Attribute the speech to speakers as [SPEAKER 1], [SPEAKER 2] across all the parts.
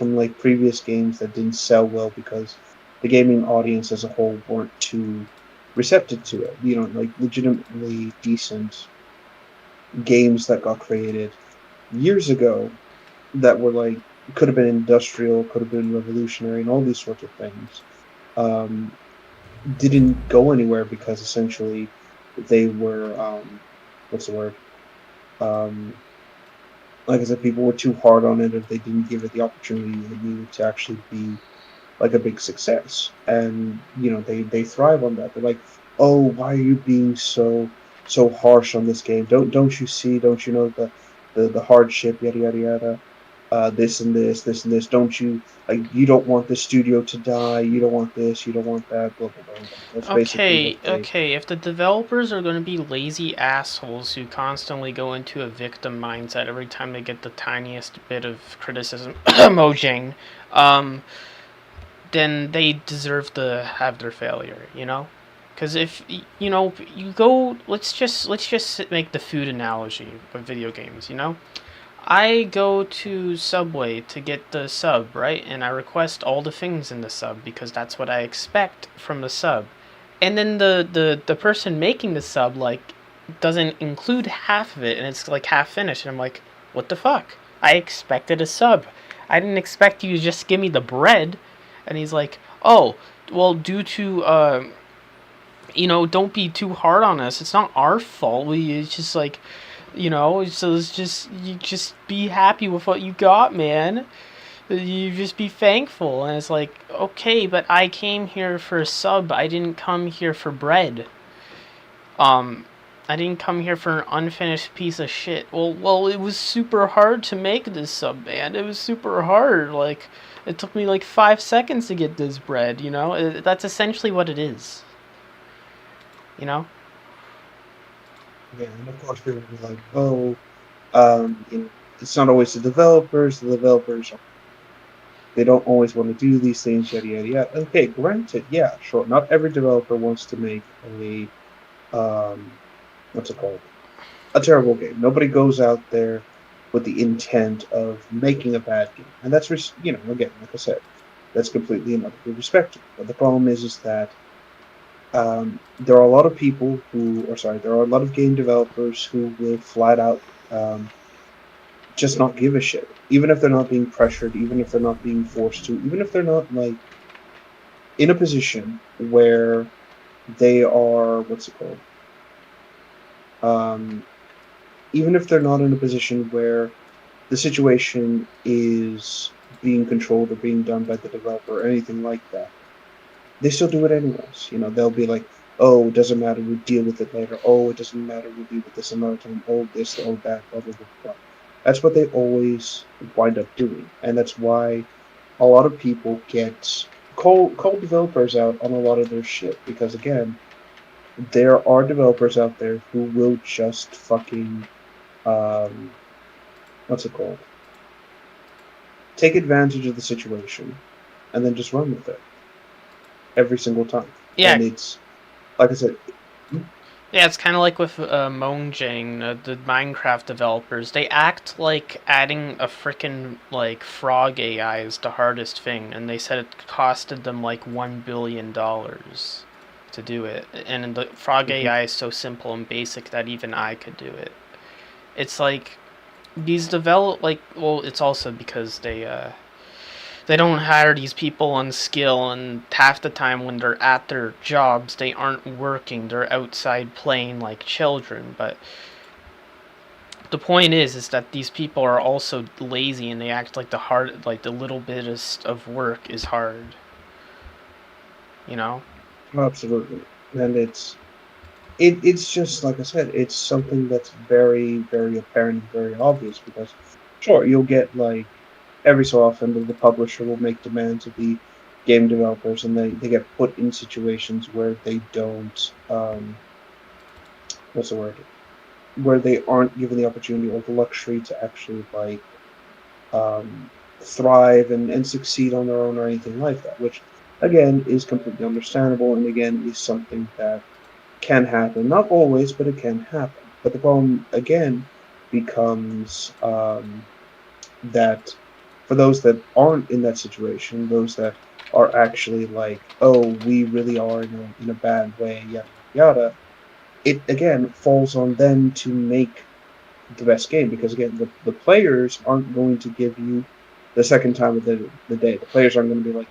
[SPEAKER 1] from like previous games that didn't sell well because the gaming audience as a whole weren't too receptive to it. Like legitimately decent games that got created years ago that were like could have been industrial, could have been revolutionary, and all these sorts of things. Um, didn't go anywhere because essentially they were what's the word? Um, like I said, people were too hard on it, or they didn't give it the opportunity it needed to actually be like a big success. And they thrive on that. They're like, oh, why are you being so harsh on this game? Don't you see? Don't you know the hardship? Yada yada yada. This and this and this. Don't you like? You don't want the studio to die. You don't want this. You don't want that. Blah blah blah blah. That's basically what
[SPEAKER 2] Okay,
[SPEAKER 1] they.
[SPEAKER 2] okay. If the developers are going to be lazy assholes who constantly go into a victim mindset every time they get the tiniest bit of criticism, Mojang, um, then they deserve to have their failure. Because if you go, let's just make the food analogy with video games. I go to Subway to get the sub, right? And I request all the things in the sub because that's what I expect from the sub. And then the person making the sub like doesn't include half of it and it's like half finished and I'm like, what the fuck? I expected a sub. I didn't expect you to just give me the bread. And he's like, oh, well, due to don't be too hard on us. It's not our fault. It's just like, so it's just you just be happy with what you got, man. You just be thankful. And it's like, okay, but I came here for a sub. I didn't come here for bread. Um, I didn't come here for an unfinished piece of shit. Well, it was super hard to make this sub, man. It was super hard. Like, it took me like 5 seconds to get this bread. That's essentially what it is. You know.
[SPEAKER 1] Yeah, and of course people will be like, oh, it's not always the developers. The developers they don't always want to do these things, yada yada yada. Okay, granted, yeah, sure. Not every developer wants to make a what's it called? A terrible game. Nobody goes out there with the intent of making a bad game, and that's again, like I said, that's completely and utterly respectable. But the problem is that there are a lot of people who, or sorry, there are a lot of game developers who will flat out um, just not give a shit, even if they're not being pressured, even if they're not being forced to, even if they're not like in a position where they are what's it called? Um, even if they're not in a position where the situation is being controlled or being done by the developer or anything like that, they still do it anyways. They'll be like, "Oh, it doesn't matter. We'll deal with it later. Oh, it doesn't matter. We'll deal with this another time. Oh, this, oh, that, blah blah blah blah." That's what they always wind up doing, and that's why a lot of people get call developers out on a lot of their shit because again, there are developers out there who will just fucking um, what's it called? Take advantage of the situation and then just run with it every single time.
[SPEAKER 2] Yeah,
[SPEAKER 1] And it's like I said,
[SPEAKER 2] Yeah, it's kind of like with Mojang, the Minecraft developers. They act like adding a freaking like frog AI is the hardest thing, and they said it costed them like $1 billion to do it. And the frog
[SPEAKER 1] mhm,
[SPEAKER 2] AI is so simple and basic that even I could do it. It's like these develop like well, it's also because they don't hire these people on skill, and half the time when they're at their jobs they aren't working, they're outside playing like children. But the point is that these people are also lazy and they act like the little bitest of work is hard, you know.
[SPEAKER 1] absolutely. And it's just like I said, it's something that's very very apparent and very obvious because sure you'll get like every so often the publisher will make demands of the game developers and they get put in situations where they don't what's the word where they aren't given the opportunity or the luxury to actually like um, thrive and succeed on their own or anything like that, which again is completely understandable and again is something that can happen. Not always, but it can happen. But the problem again becomes that for those that aren't in that situation, those that are actually like, oh, we really are in a bad way, yada yada yada. It again falls on them to make the best game because again, the players aren't going to give you the second time of the day. The players aren't going to be like,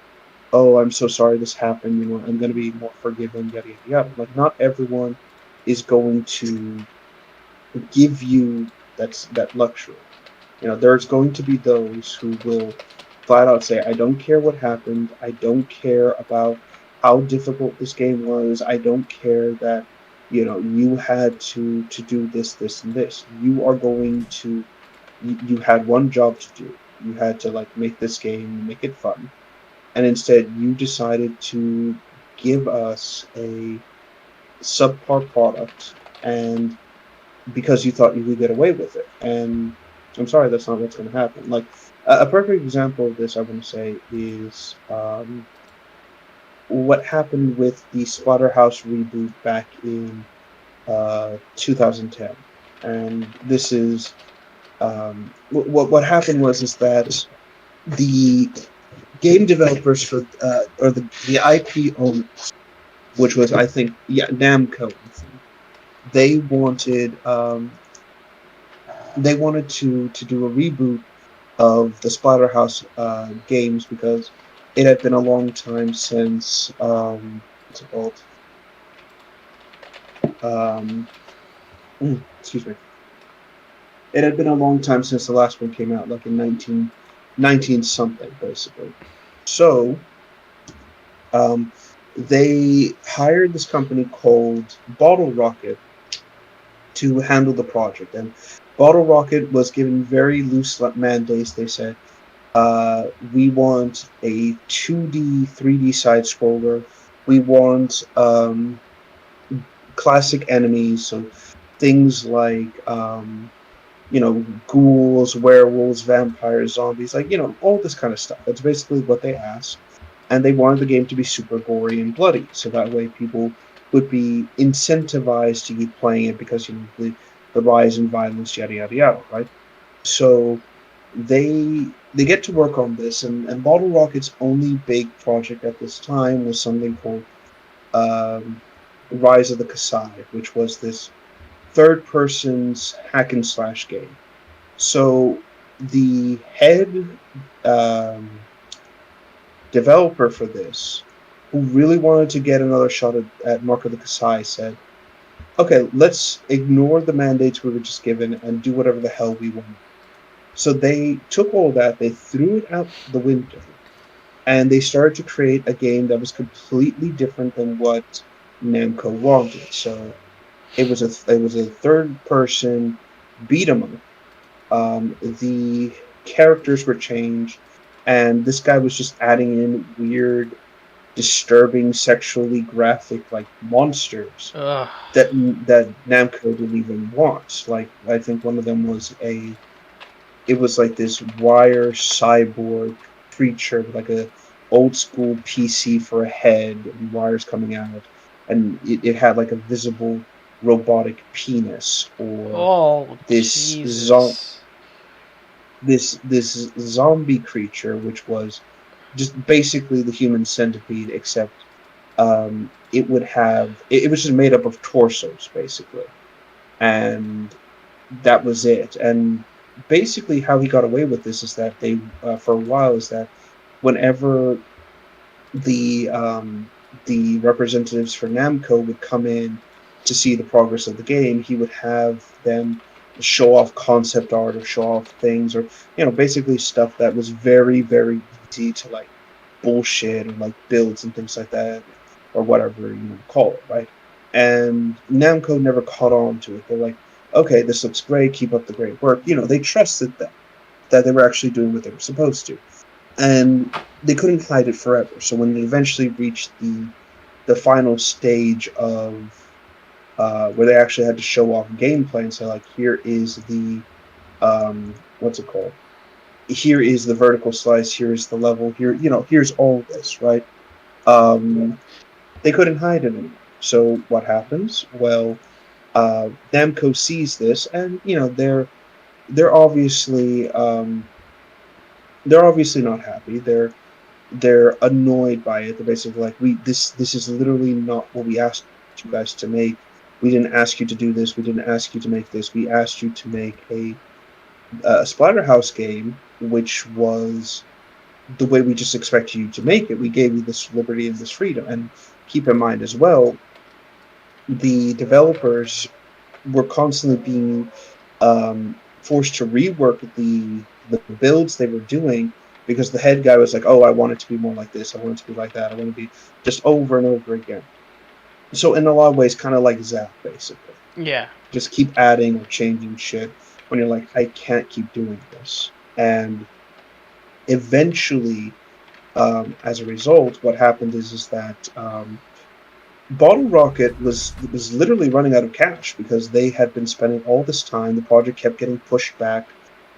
[SPEAKER 1] oh, I'm so sorry this happened. I'm going to be more forgiving, yada yada yada. Like not everyone is going to give you that luxury. There's going to be those who will flat out say, I don't care what happened. I don't care about how difficult this game was. I don't care that, you had to do this, this, and this. You are going to, you had one job to do. You had to like make this game, make it fun. And instead you decided to give us a subpar product and because you thought you could get away with it. And I'm sorry, that's not what's going to happen. Like a perfect example of this, I want to say, is what happened with the Splatterhouse reboot back in 2010. And this is what happened was is that the game developers for or the IP owners, which was I think Namco, I think they wanted to do a reboot of the Splatterhouse games because it had been a long time since what's it called? Um, excuse me. It had been a long time since the last one came out, like in 19 something, basically. So um, they hired this company called Bottle Rocket to handle the project, and Bottle Rocket was given very loose mandates. They said, we want a 2D, 3D side scroller. We want classic enemies, so things like ghouls, werewolves, vampires, zombies, like all this kind of stuff. That's basically what they asked, and they wanted the game to be super gory and bloody, so that way people would be incentivized to keep playing it because the rise in violence, yada yada yada, right? So they get to work on this, and Bottle Rocket's only big project at this time was something called um, Rise of the Kasai, which was this third person's hack and slash game. So the head um, developer for this, who really wanted to get another shot at Mark of the Kasai, said, okay, let's ignore the mandates we were just given and do whatever the hell we want. So they took all that, they threw it out the window, and they started to create a game that was completely different than what Namco wanted. So it was a third person beat 'em up. The characters were changed, and this guy was just adding in weird, disturbing, sexually graphic like monsters
[SPEAKER 2] Ugh.
[SPEAKER 1] that Namco didn't even want. Like I think one of them was it was like this wire cyborg creature with like a old school PC for a head and wires coming out, and it had like a visible robotic penis, or
[SPEAKER 2] Oh,
[SPEAKER 1] this zo-
[SPEAKER 2] Jesus.
[SPEAKER 1] this zombie creature which was just basically the human centipede, except it was just made up of torsos basically, and that was it. And basically, how he got away with this is that they, for a while, is that whenever the um, the representatives for Namco would come in to see the progress of the game, he would have them show off concept art or show off things, or basically stuff that was very very easy to like bullshit or like builds and things like that, or whatever you want to call it, right? And Namco never caught on to it. They're like, okay, this looks great, keep up the great work. They trusted them that they were actually doing what they were supposed to, and they couldn't hide it forever. So when it eventually reached the final stage of where they actually had to show off gameplay and say like, here is the what's it called? Here is the vertical slice. Here is the level. Here's all this, right? They couldn't hide it anymore. So what happens? Well, Namco sees this, and they're obviously they're obviously not happy. They're annoyed by it. They're basically like, we this is literally not what we asked you guys to make. We didn't ask you to do this. We didn't ask you to make this. We asked you to make a Splatterhouse game, which was the way we just expected you to make it. We gave you this liberty and this freedom. And keep in mind as well, the developers were constantly being forced to rework the builds they were doing because the head guy was like, "Oh, I want it to be more like this. I want it to be like that. I want to be just over and over again." So in a lot of ways, kind of like Zap, basically,
[SPEAKER 2] Yeah.
[SPEAKER 1] just keep adding or changing shit when you're like, "I can't keep doing this." And eventually, as a result, what happened is that Bottle Rocket was literally running out of cash because they had been spending all this time. The project kept getting pushed back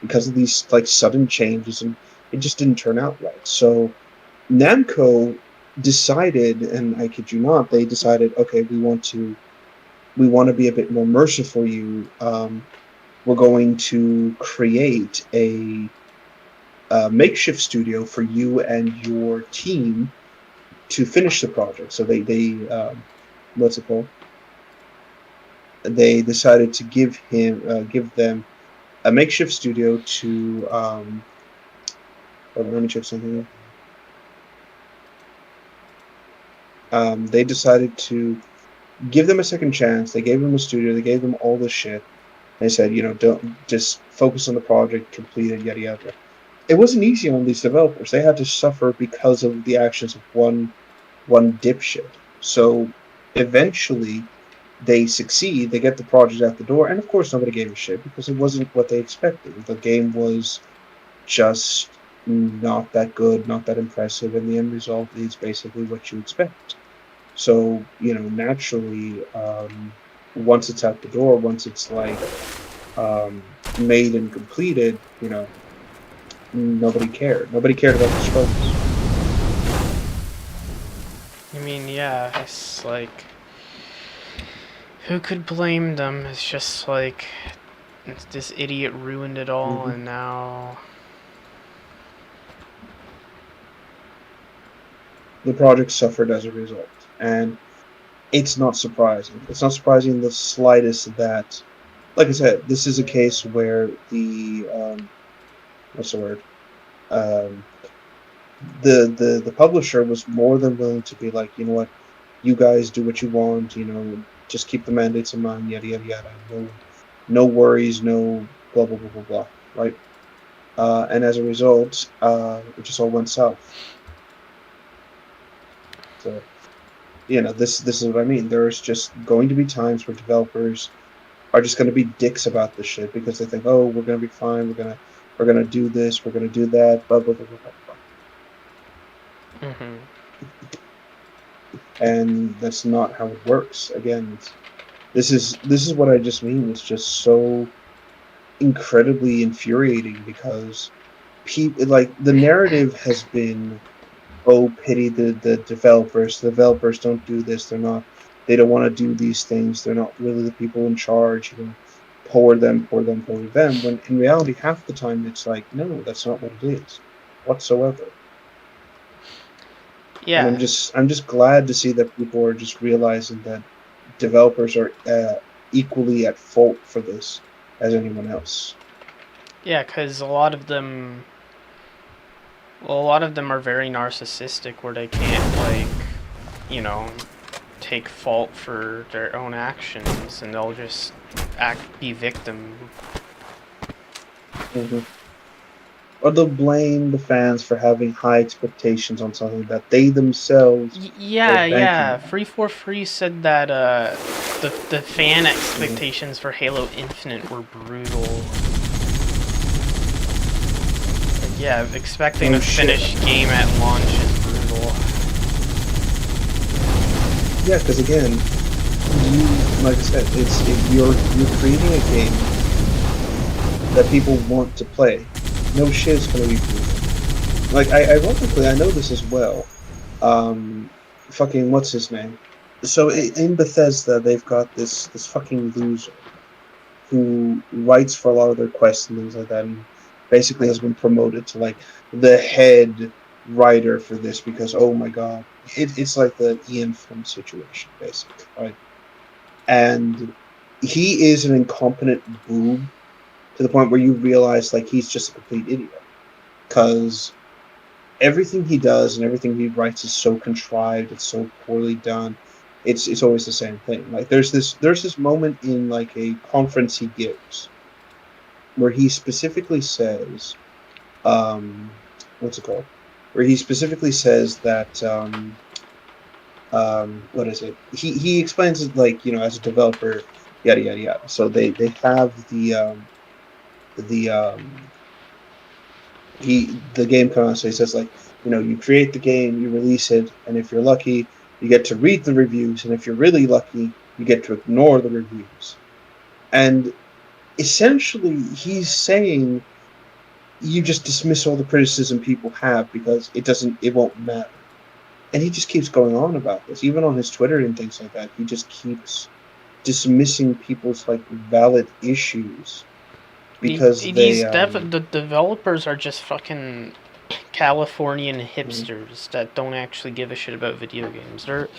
[SPEAKER 1] because of these like sudden changes, and it just didn't turn out right. So Namco decided, and I kid you not, they decided, okay, we want to be a bit more merciful. We're going to create a makeshift studio for you and your team to finish the project. So they what's it called? They decided to give them a makeshift studio to hold on, let me check something. They decided to give them a second chance. They gave them a studio. They gave them all this shit. They said, don't just focus on the project, complete it, yada yada. It wasn't easy on these developers. They had to suffer because of the actions of one dipshit. So eventually, they succeed. They get the project out the door, and of course, nobody gave a shit because it wasn't what they expected. The game was just not that good, not that impressive, and the end result is basically what you expect. So, naturally, once it's out the door, once it's like made and completed, nobody cared. Nobody cared about the struggles.
[SPEAKER 2] I mean, yeah, it's like, who could blame them? It's just like, this idiot ruined it all,
[SPEAKER 1] Hmm.
[SPEAKER 2] and now.
[SPEAKER 1] The project suffered as a result, and it's not surprising. It's not surprising in the slightest that, like I said, this is a case where the what's the word? Um, the publisher was more than willing to be like, you know what, you guys do what you want, just keep the mandates in mind, yada yada yada. No worries, no blah blah blah blah blah. Right? And as a result, it just all went south. So this is what I mean. There's just going to be times where developers are just going to be dicks about this shit because they think, oh, we're going to be fine. We're gonna do this. We're gonna do that. Blah blah blah blah blah.
[SPEAKER 2] Mm-hmm.
[SPEAKER 1] And that's not how it works. Again, this is what I just mean. It's just so incredibly infuriating because people like the narrative has been, oh, pity the developers. The developers don't do this. They don't want to do these things. They're not really the people in charge. Pour them, pour them, pour them. When in reality, half the time it's like, no, that's not what it is whatsoever. And I'm
[SPEAKER 2] Yeah,
[SPEAKER 1] just I'm just glad to see that people are just realizing that developers are equally at fault for this as anyone else.
[SPEAKER 2] yeah, because a lot of them are very narcissistic, where they can't, like, you know, take fault for their own actions, and they'll just be victim.
[SPEAKER 1] Hmm. Or they'll blame the fans for having high expectations on something that they themselves are
[SPEAKER 2] Yeah,
[SPEAKER 1] banking
[SPEAKER 2] yeah.
[SPEAKER 1] on.
[SPEAKER 2] Free for Free said that the fan
[SPEAKER 1] Hmm.
[SPEAKER 2] expectations for Halo Infinite were brutal. Like, yeah, expecting
[SPEAKER 1] No
[SPEAKER 2] a
[SPEAKER 1] shit.
[SPEAKER 2] finished game at launch is brutal.
[SPEAKER 1] Yeah, because again, like I said, you're creating a game that people want to play. No shit is going to be brutal. Like ironically, I know this as well. Um, fucking what's his name? So in Bethesda, they've got this fucking loser who writes for a lot of their quests and things like that. And basically has been promoted to like the head writer for this because oh my god, it's like the Ian Flynn situation basically, right? And he is an incompetent boob to the point where you realize like he's just a complete idiot because everything he does and everything he writes is so contrived, it's so poorly done. It's always the same thing. Like there's this moment in like a conference he gives where he specifically says, um, what's it called? Where he specifically says that what is it? He explains it like as a developer, yada yada yada. So they have the the game comes out. So he says like you create the game, you release it, and if you're lucky, you get to read the reviews, and if you're really lucky, you get to ignore the reviews. And essentially, he's saying you just dismiss all the criticism people have because it won't matter. And he just keeps going on about this, even on his Twitter and things like that. He just keeps dismissing people's like valid issues because they
[SPEAKER 2] The developers are just fucking Californian
[SPEAKER 1] mm,
[SPEAKER 2] hipsters that don't actually give a shit about video games. They're,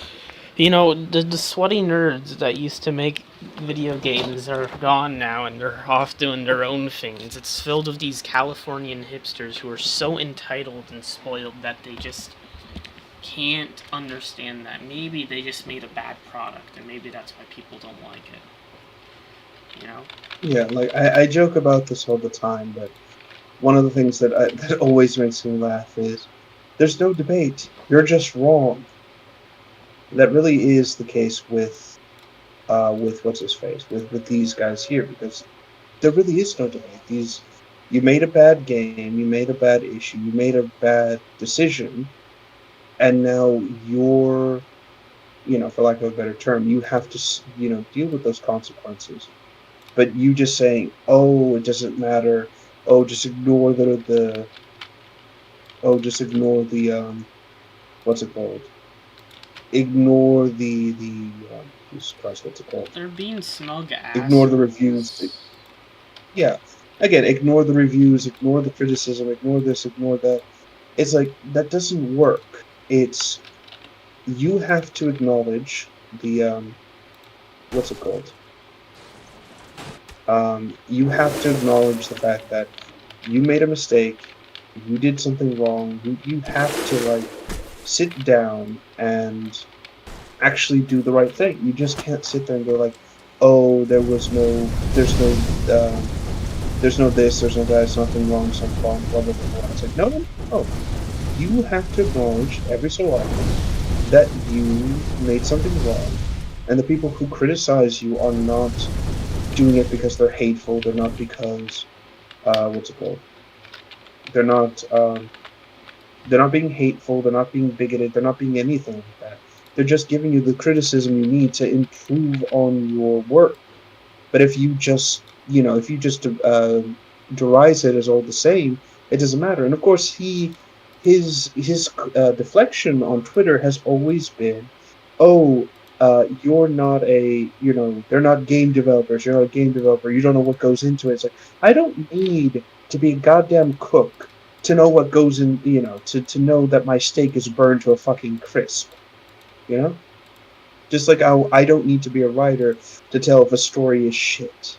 [SPEAKER 2] the sweaty nerds that used to make video games are gone now, and they're off doing their own things. It's filled with these Californian hipsters who are so entitled and spoiled that they just can't understand that maybe they just made a bad product, and maybe that's why people don't like it. You know?
[SPEAKER 1] yeah, like I joke about this all the time, but one of the things that always makes me laugh is there's no debate. You're just wrong. That really is the case with what's his face with these guys here because there really is no debate. These You made a bad game, you made a bad issue, you made a bad decision, and now you're for lack of a better term, you have to deal with those consequences. But you just saying, oh, it doesn't matter. Oh, just ignore the just ignore the what's it called? Ignore the Jesus Christ, what's it called?
[SPEAKER 2] They're being smug
[SPEAKER 1] Ignore the reviews.
[SPEAKER 2] assholes.
[SPEAKER 1] Yeah. Again, ignore the reviews, ignore the criticism, ignore this, ignore that. It's like that doesn't work. It's You have to acknowledge the what's it called? You have to acknowledge the fact that you made a mistake, you did something wrong. You have to like sit down and actually do the right thing. You just can't sit there and go like, "Oh, there's no this, there's no that, there's nothing wrong, something wrong, blah blah blah blah." It's like, no, no, no. You have to acknowledge every so often that you made something wrong, and the people who criticize you are not doing it because they're hateful. They're not because what's it called? They're not they're not being hateful. They're not being bigoted. They're not being anything like that. They're just giving you the criticism you need to improve on your work. But if you just derise it as all the same, it doesn't matter. And of course, his deflection on Twitter has always been, oh, you're not they're not game developers. You're not a game developer. You don't know what goes into it. It's like I don't need to be a goddamn cook to know what goes in. To know that my steak is burned to a fucking crisp. You know. Just like I don't need to be a writer to tell if a story is shit.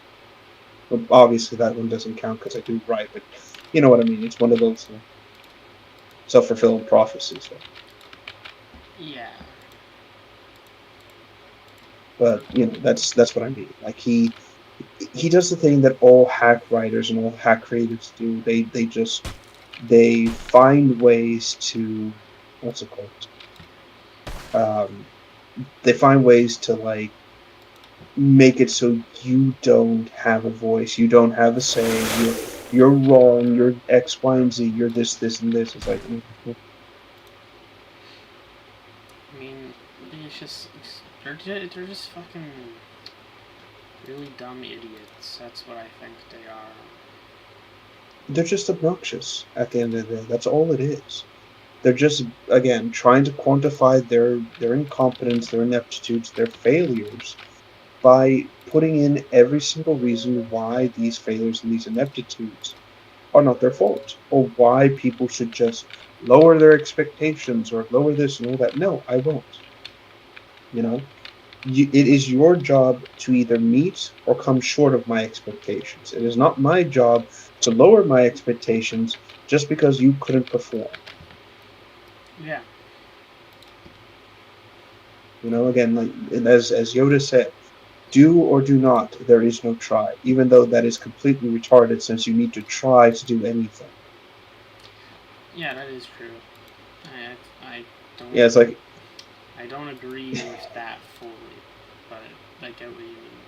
[SPEAKER 1] Well, obviously, that one doesn't count because I do write, but you know what I mean. It's one of those self-fulfilling prophecies. Right?
[SPEAKER 2] Yeah.
[SPEAKER 1] But that's what I mean. Like he does the thing that all hack writers and all hack creators do. They find ways to what's it called? Um, they find ways to like make it so you don't have a voice, you don't have a say, you're wrong, you're X, Y, and Z, you're this, and this. It's like
[SPEAKER 2] I mean, it's just they're just fucking really dumb idiots. That's what I think they are.
[SPEAKER 1] they're just obnoxious at the end of the day. That's all it is. They're just again trying to quantify their incompetence, their ineptitudes, their failures by putting in every single reason why these failures and these ineptitudes are not their fault, or why people should just lower their expectations or lower this and all that. No, I won't. You know, it is your job to either meet or come short of my expectations. It is not my job to lower my expectations just because you couldn't perform.
[SPEAKER 2] Yeah.
[SPEAKER 1] Again, like as Yoda said, do or do not, there is no try, even though that is completely retarded since you need to try to do anything.
[SPEAKER 2] Yeah, that is true. I
[SPEAKER 1] Yeah,
[SPEAKER 2] don't
[SPEAKER 1] it's like,
[SPEAKER 2] I don't agree with that fully, but I get what you mean.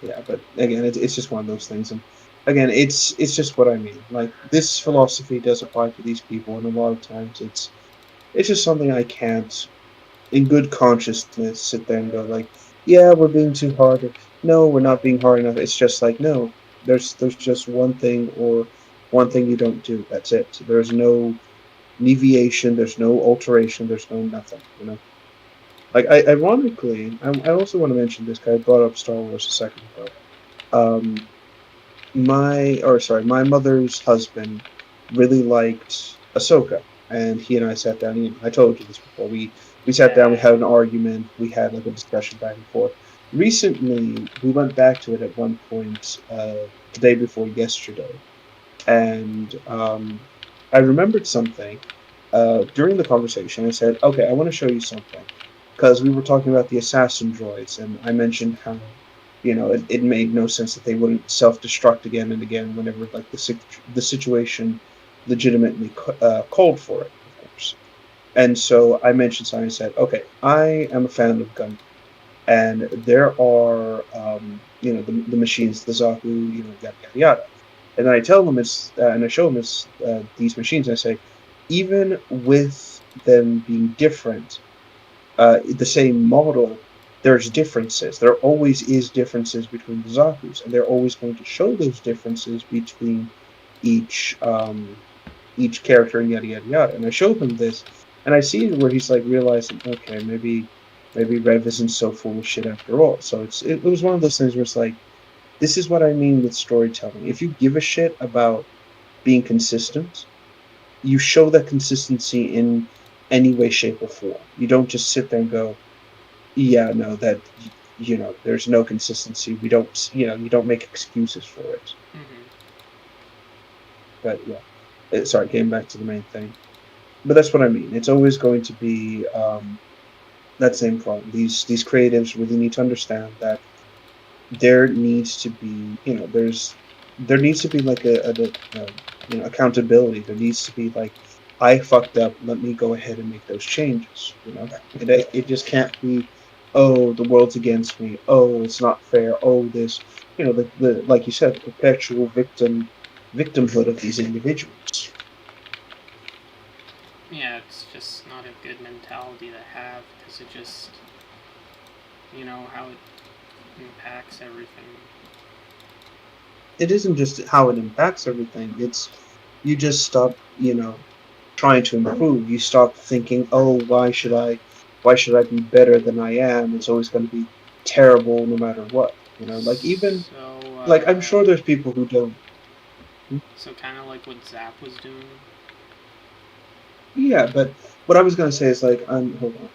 [SPEAKER 1] yeah, but again, it's just one of those things. And again, it's just what I mean. Like, this philosophy does apply to these people, and a lot of times it's just something I can't, in good consciousness, sit there and go like, yeah, we're being too hard, or no, we're not being hard enough. It's just like, no, there's just one thing, or one thing you don't do. That's it. There's no deviation. There's no alteration. There's no nothing. Like, ironically, I also want to mention this guy brought up Star Wars a second ago. Um, my mother's husband really liked Ahsoka, and he and I sat down. I told you this before. We sat down. We
[SPEAKER 2] Yeah.
[SPEAKER 1] had an argument. We had like a discussion back and forth. Recently, we went back to it at one point, the day before yesterday, and I remembered something during the conversation. I said, "Okay, I want to show you something," because we were talking about the assassin droids, and I mentioned how it made no sense that they wouldn't self-destruct again and again whenever like the situation legitimately called for it, of course. And so I mentioned something. I said, "Okay, I am a fan of gun, and there are the machines, the Zaku, yada yada yada." And then I tell them and I show them these machines. And I say, even with them being different, the same model, there's differences. There always is differences between the Zaku's, and they're always going to show those differences between each each character and yada yada yada. And I showed them this, and I see where he's like realizing, okay, maybe Rev isn't so full of shit after all. So it was one of those things where it's like, this is what I mean with storytelling. If you give a shit about being consistent, you show that consistency in any way, shape, or form. You don't just sit there and go, yeah, no, there's no consistency. We don't, you don't make excuses for it.
[SPEAKER 2] Mm-hmm.
[SPEAKER 1] But yeah, sorry, getting back to the main thing. But that's what I mean. It's always going to be that same problem. These creatives really need to understand that there needs to be, there needs to be like accountability. There needs to be like, I fucked up, let me go ahead and make those changes. It just can't be, oh, the world's against me, oh, it's not fair, oh, this, the like you said, the perpetual victimhood of these individuals.
[SPEAKER 2] Yeah, it's just not a good mentality to have because it just, how it impacts everything.
[SPEAKER 1] It isn't just how it impacts everything, it's, you just stop, trying to improve. You stop thinking, "Oh, why should I be better than I am? It's always going to be terrible no matter what." Like, even
[SPEAKER 2] So,
[SPEAKER 1] like, I'm sure there's people who don't.
[SPEAKER 2] so kind of like what Zap was doing.
[SPEAKER 1] Yeah, but what I was going to say is like, hold on.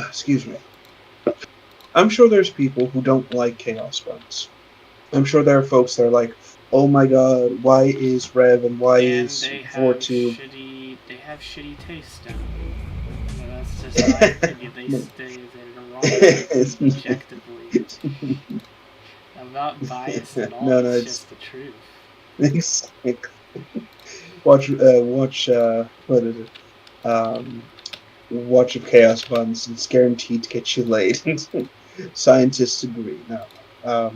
[SPEAKER 1] Excuse me. I'm sure there's people who don't like chaos runs. I'm sure there are folks that are like, "Oh my god, why is Rev and why
[SPEAKER 2] And
[SPEAKER 1] is Vortube?"
[SPEAKER 2] they have shitty taste in it. But that's just my opinion. They're wrong objectively. I'm not biased at all.
[SPEAKER 1] No, no,
[SPEAKER 2] It's
[SPEAKER 1] it's
[SPEAKER 2] just the truth.
[SPEAKER 1] watch what is it? Um, watch of Chaos Buns. It's guaranteed to get you laid. Scientists agree. No, no.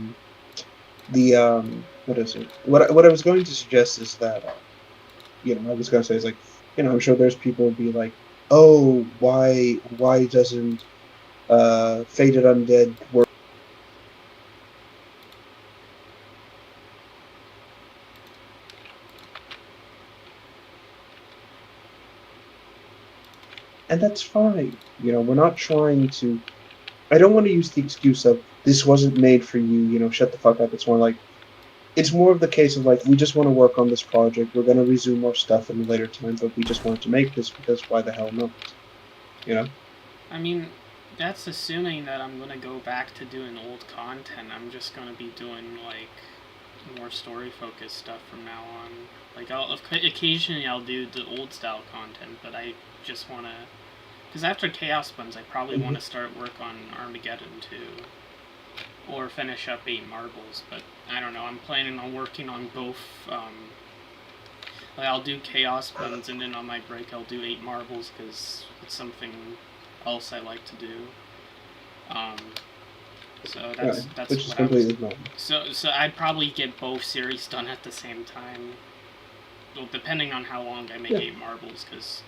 [SPEAKER 1] The what is it? What I was going to suggest is that I was going to say is like, I'm sure there's people would be like, oh, why doesn't Faded Undead work? And that's fine. We're not trying to I don't want to use the excuse of this wasn't made for you, shut the fuck up. It's more like it's more of the case of like we just want to work on this project. We're going to resume more stuff in a later time, but we just wanted to make this because why the hell not? You know?
[SPEAKER 2] I mean, that's assuming that I'm gonna go back to doing old content. I'm just gonna be doing like more story focused stuff from now on. Like occasionally I'll do the old style content, but I just wanna because after Chaos Buns, I probably want
[SPEAKER 1] Mm-hmm.
[SPEAKER 2] to start work on Armageddon too, or finish up Eight Marbles. But I don't know. I'm planning on working on both. Like I'll do Chaos Buns, and then on my break I'll do Eight Marbles because it's something else I like to do. Um, so
[SPEAKER 1] Yeah,
[SPEAKER 2] that's
[SPEAKER 1] which is
[SPEAKER 2] what I was.
[SPEAKER 1] completely normal.
[SPEAKER 2] So I'd probably get both series done at the same time. Well, depending on how long I make
[SPEAKER 1] Yeah.
[SPEAKER 2] Eight Marbles, because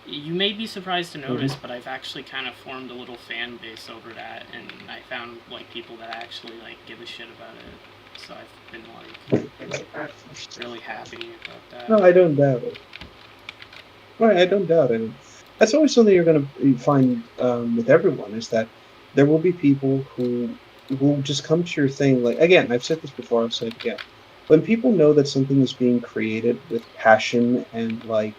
[SPEAKER 2] you may be surprised to
[SPEAKER 1] Mm-hmm.
[SPEAKER 2] notice, but I've actually kind of formed a little fan base over that, and I found like people that actually like give a shit about it. So I've been like really happy about that.
[SPEAKER 1] No, I don't doubt it. Right, I don't doubt it. That's always something you're going to find with everyone is that there will be people who will just come to your thing. Like, again, I've said this before, I'll say it again. When people know that something is being created with passion and like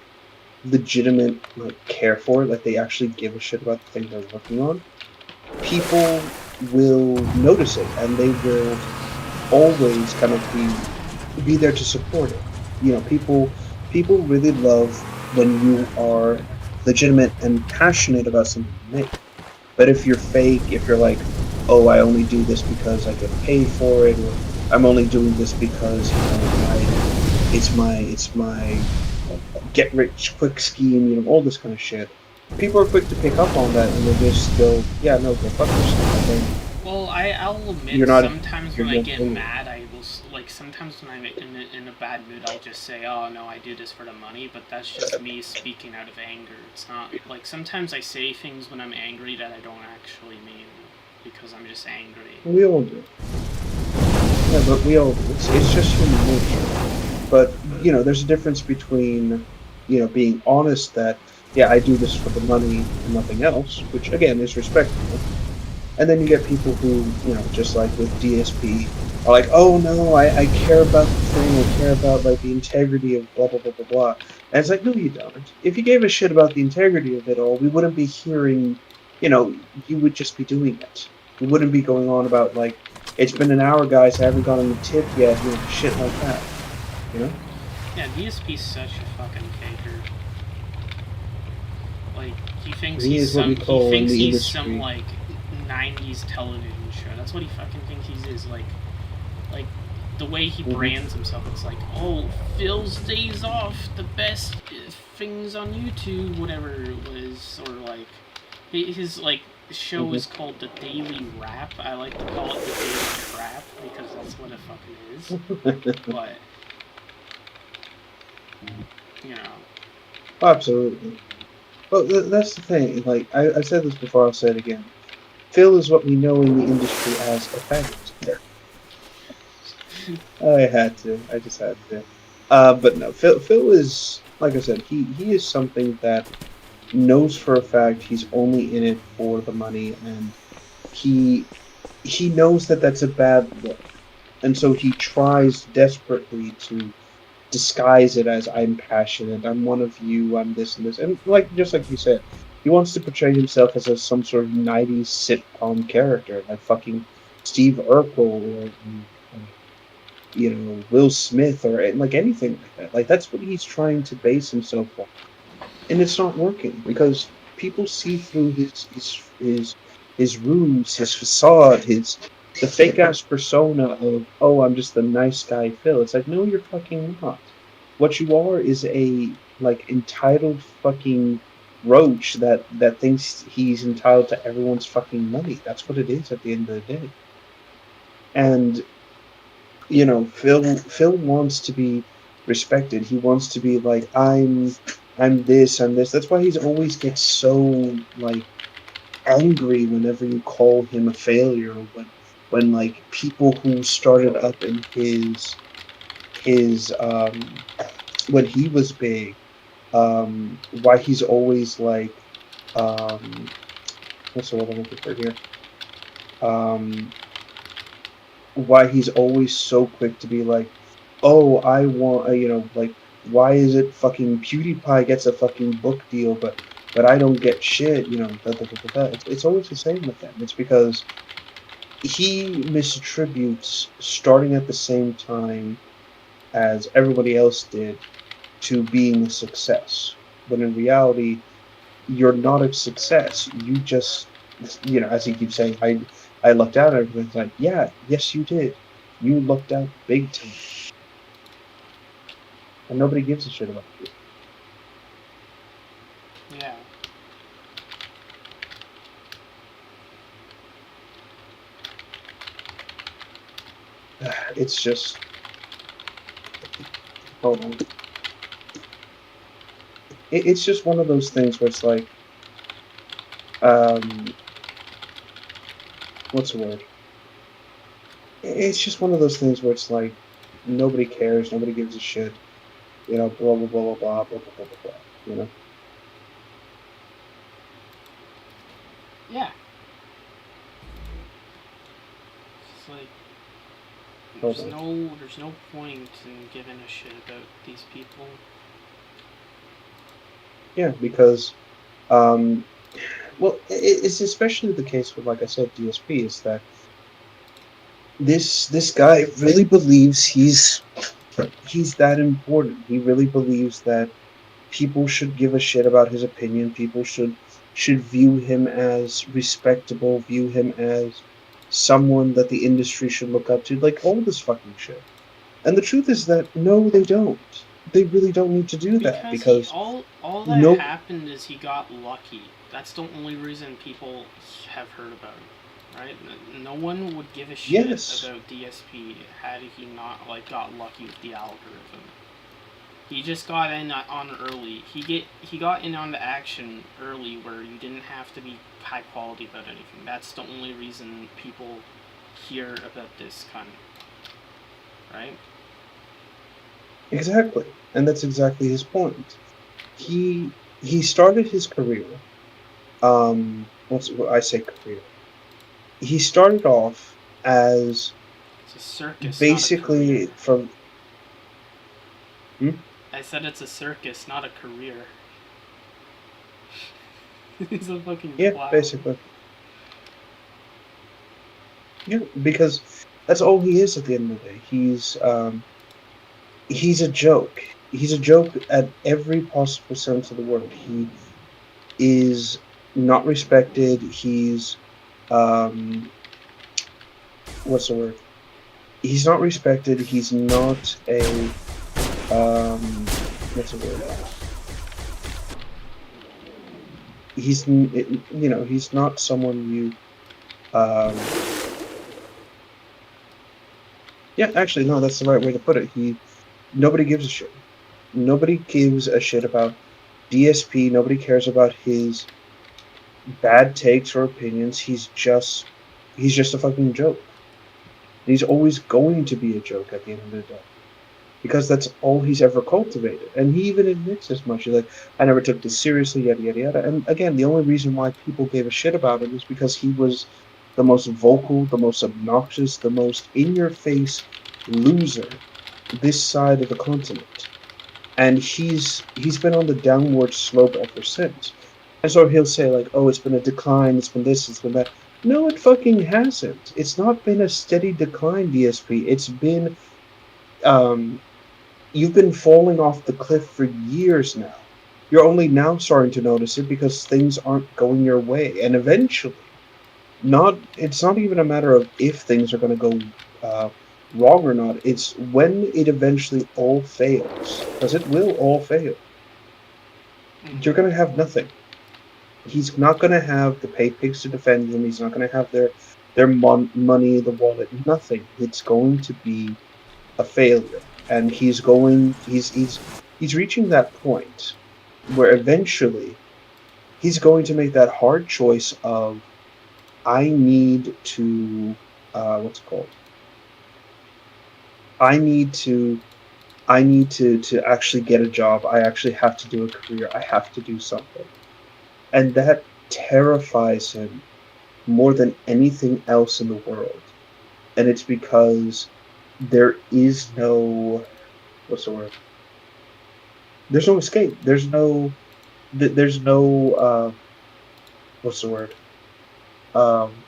[SPEAKER 1] legitimate like care for it, like they actually give a shit about the thing they're working on, people will notice it and they will always kind of be there to support it. People really love when you are legitimate and passionate about something you make. But if you're fake, if you're like, oh, I only do this because I get paid for it, or I'm only doing this because it's my get rich quick scheme, all this kind of shit. People are quick to pick up on that, and they just go, yeah, no, go fuck yourself. I don't.
[SPEAKER 2] Well, I'll admit
[SPEAKER 1] You're not.
[SPEAKER 2] sometimes when
[SPEAKER 1] You're
[SPEAKER 2] I
[SPEAKER 1] not
[SPEAKER 2] get
[SPEAKER 1] doing it.
[SPEAKER 2] mad, I will like sometimes when I'm in a bad mood, I'll just say, "Oh no, I do this for the money," but that's just me speaking out of anger. It's not like sometimes I say things when I'm angry that I don't actually mean because I'm just angry.
[SPEAKER 1] We all do. Yeah, but we all do. It's just human nature. But there's a difference between being honest that yeah, I do this for the money and nothing else, which again is respectable. And then you get people who just like with DSP are like, oh no, I care about the thing, I care about like the integrity of blah blah blah blah blah. And it's like, no, you don't. If you gave a shit about the integrity of it all, we wouldn't be hearing. You would just be doing it. We wouldn't be going on about like, it's been an hour, guys. I haven't gotten the tip yet. Shit like that. You know.
[SPEAKER 2] Yeah, DSP's such a fucking faker. Like
[SPEAKER 1] He is what we
[SPEAKER 2] he
[SPEAKER 1] call in
[SPEAKER 2] thinks
[SPEAKER 1] the
[SPEAKER 2] he's some
[SPEAKER 1] industry.
[SPEAKER 2] like '90s television show. That's what he fucking thinks he is. Like the way he
[SPEAKER 1] Hmm.
[SPEAKER 2] brands himself. It's like, oh, Phil's Days Off, the best things on YouTube, whatever it was, or like his like show
[SPEAKER 1] Hmm.
[SPEAKER 2] is called The Daily Rap. I like to call it The Daily Trap because that's what it fucking is. But you know,
[SPEAKER 1] Absolutely. Well, that's the thing. Like I said this before, I'll say it again. Phil is what we know in the industry as a faggot. I had to. I just had to. But no, Phil is like I said. He is something that knows for a fact he's only in it for the money, and he he knows that that's a bad look, and so he tries desperately to disguise it as I'm passionate, I'm one of you, I'm this and this, and like just like you said, he wants to portray himself as some sort of '90s sitcom character, like fucking Steve Urkel or Will Smith or like anything like that. Like that's what he's trying to base himself on, and it's not working because people see through his ruse, his facade, his the fake ass persona of oh I'm just the nice guy Phil. It's like no you're fucking not. What you are is a like entitled fucking roach that thinks he's entitled to everyone's fucking money. That's what it is at the end of the day. And Phil wants to be respected. He wants to be like I'm this, I'm this. That's why he's always gets so like angry whenever you call him a failure when like people who started up in his when he was big, why he's always like um what's the word I'm looking for here? Um, why he's always so quick to be like, "Oh, I want," like, why is it fucking PewDiePie gets a fucking book deal, but I don't get shit, da, da, da, da, da. It's always the same with him. It's because he misattributes starting at the same time as everybody else did to being a success. When in reality, you're not a success. You just, as he keeps saying, I lucked out. Everything's like, yeah, yes, you did. You lucked out big time, and nobody gives a shit about you.
[SPEAKER 2] Yeah.
[SPEAKER 1] It's just, hold on. It's just one of those things where it's like, um, what's the word? It's just one of those things where it's like, nobody cares, nobody gives a shit, blah blah blah blah blah blah blah blah blah. Blah, you know,
[SPEAKER 2] Yeah. It's like
[SPEAKER 1] hold on.
[SPEAKER 2] there's no point in giving a shit about these people.
[SPEAKER 1] Yeah, because um, well, it's especially the case with, like I said, DSP is that this guy really believes he's that important. He really believes that people should give a shit about his opinion. People should view him as respectable, view him as someone that the industry should look up to, like all this fucking shit. And the truth is that no, they don't. They really don't need to do that
[SPEAKER 2] Because he
[SPEAKER 1] because
[SPEAKER 2] all that
[SPEAKER 1] no,
[SPEAKER 2] happened is he got lucky. That's the only reason people have heard about him, right? No one would give a shit
[SPEAKER 1] yes,
[SPEAKER 2] about DSP had he not like got lucky with the algorithm. He just got in on early. He got in on the action early, where you didn't have to be high quality about anything. That's the only reason people hear about this kind, right?
[SPEAKER 1] exactly, and that's exactly his point. He started his career. What's what I say career? He started off as
[SPEAKER 2] It's a circus, not a career.
[SPEAKER 1] basically from hmm?
[SPEAKER 2] I said it's a circus, not a career. He's a fucking
[SPEAKER 1] Yeah,
[SPEAKER 2] clown.
[SPEAKER 1] basically. Yeah, because that's all he is at the end of the day. He's a joke. He's a joke at every possible sense of the word. He is not respected. He's um what's the word? He's not respected. He's not a what's the word? He's not someone you um yeah, actually no, that's the right way to put it. Nobody gives a shit. Nobody gives a shit about DSP. Nobody cares about his bad takes or opinions. He's just a fucking joke. He's always going to be a joke at the end of the day because that's all he's ever cultivated. And he even admits as much. He's like, I never took this seriously, yada yada yada. And again, the only reason why people gave a shit about him is because he was the most vocal, the most obnoxious, the most in your face loser this side of the continent. And he's been on the downward slope ever since. And so he'll say like, "Oh, it's been a decline. It's been this. It's been that." No, it fucking hasn't. It's not been a steady decline, DSP. It's been um, you've been falling off the cliff for years now. You're only now starting to notice it because things aren't going your way, and eventually, not it's not even a matter of if things are going to go uh, wrong or not. It's when it eventually all fails, because it will all fail. You're
[SPEAKER 2] Mm-hmm.
[SPEAKER 1] going to have nothing. He's not going to have the pay pigs to defend him. He's not going to have their money, the wallet, nothing. It's going to be a failure, and he's reaching that point where eventually he's going to make that hard choice of I need to what's it called? I need to I need to actually get a job. I actually have to do a career. I have to do something. And that terrifies him more than anything else in the world. And it's because there is no, what's the word? There's no escape. There's no, what's the word? Um,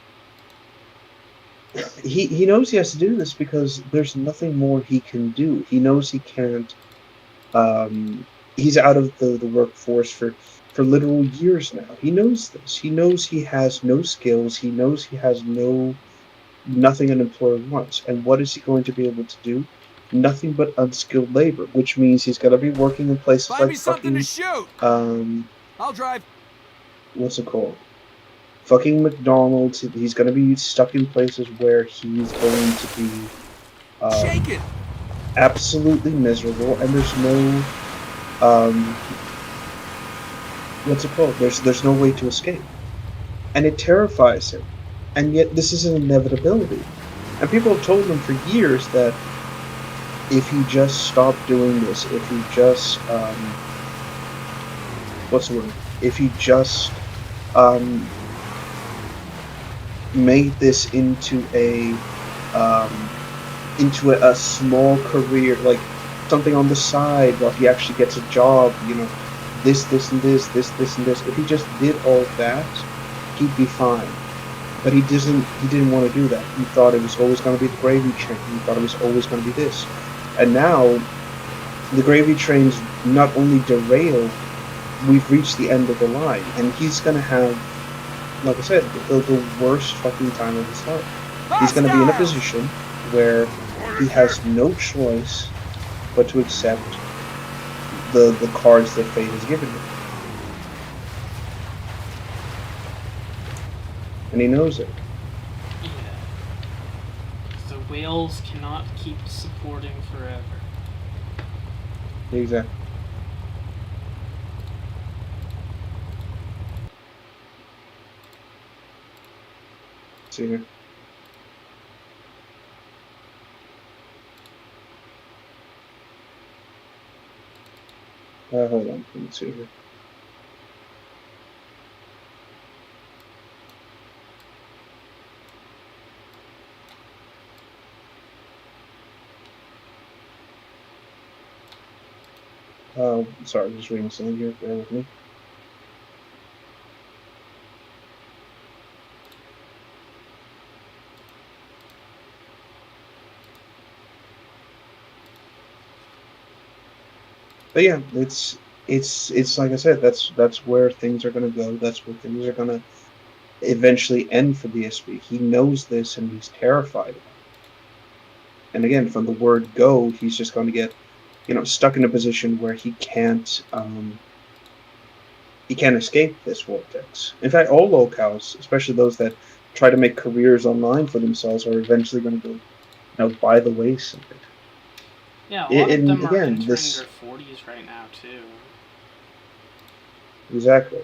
[SPEAKER 1] he knows he has to do this because there's nothing more he can do. He knows he can't. He's out of the workforce for literal years now. He knows this. He knows he has no skills. He knows he has nothing an employer wants. And what is he going to be able to do? Nothing but unskilled labor, which means he's got to be working in places
[SPEAKER 3] Find
[SPEAKER 1] like
[SPEAKER 3] me something to
[SPEAKER 1] fucking
[SPEAKER 3] shoot.
[SPEAKER 1] um,
[SPEAKER 3] I'll drive.
[SPEAKER 1] what's it called? Fucking McDonald's. He's going to be stuck in places where he's going to be
[SPEAKER 3] Shake
[SPEAKER 1] um,
[SPEAKER 3] it.
[SPEAKER 1] absolutely miserable, and there's no um, what's it called? There's no way to escape, and it terrifies him. And yet, this is an inevitability. And people have told him for years that if he just stopped doing this, if he just what's the word? If he just um, made this um, into a small career, like something on the side while he actually gets a job, this and this and this. If he just did all that, he'd be fine. But he didn't want to do that. He thought it was always going to be the gravy train. He thought it was always going to be this. And now the gravy train's not only derailed, we've reached the end of the line. And he's going to have, like I said, the worst fucking time of his life. He's going to be in a
[SPEAKER 3] Hostiles.
[SPEAKER 1] position where he has no choice but to accept the cards that fate has given him. And he knows it.
[SPEAKER 2] Yeah. The whales cannot keep supporting forever.
[SPEAKER 1] Exactly. See here. Hold on. Let me see here. Sorry, I'm just reading something here. Bear with me. But yeah, it's like I said, that's where things are gonna go. That's where things are gonna eventually end for DSP. He knows this and he's terrified of it. And again, from the word go, he's just going to get, stuck in a position where he can't escape this vortex. In fact, all locals, especially those that try to make careers online for themselves, are eventually going to go, by the wayside.
[SPEAKER 2] Yeah, a lot of
[SPEAKER 1] And
[SPEAKER 2] them are
[SPEAKER 1] again,
[SPEAKER 2] entering their
[SPEAKER 1] this
[SPEAKER 2] 40s right now, too.
[SPEAKER 1] exactly.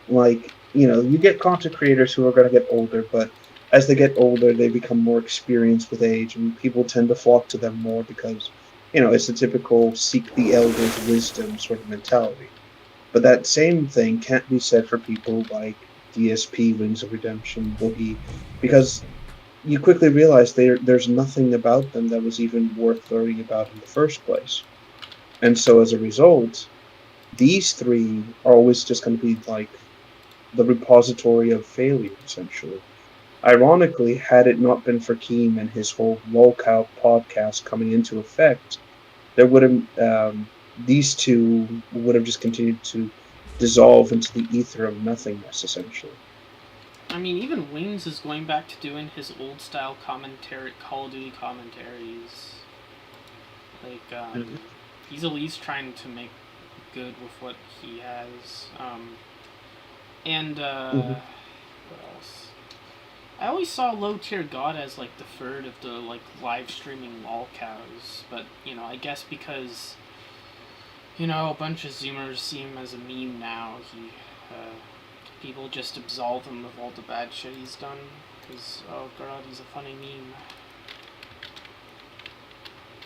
[SPEAKER 1] Like, you get content creators who are going to get older, but as they get older, they become more experienced with age, and people tend to flock to them more because, it's the typical seek the elders' wisdom sort of mentality. But that same thing can't be said for people like DSP, Wings of Redemption, Boogie, because you quickly realize there's nothing about them that was even worth learning about in the first place. And so as a result, these three are always just going to be like the repository of failure, essentially. Ironically, had it not been for Keem and his whole lolcout podcast coming into effect, there would have these two would have just continued to dissolve into the ether of nothingness, essentially.
[SPEAKER 2] I mean, even Wings is going back to doing his old style commentary, Call of Duty commentaries. Like,
[SPEAKER 1] Mm-hmm.
[SPEAKER 2] he's at least trying to make good with what he has. And,
[SPEAKER 1] Mm-hmm.
[SPEAKER 2] what else? I always saw Low Tier God as, like, the third of the, like, live streaming lol cows. But, I guess because, a bunch of Zoomers see him as a meme now, people just absolve him of all the bad shit he's done. Because, oh god, he's a funny meme.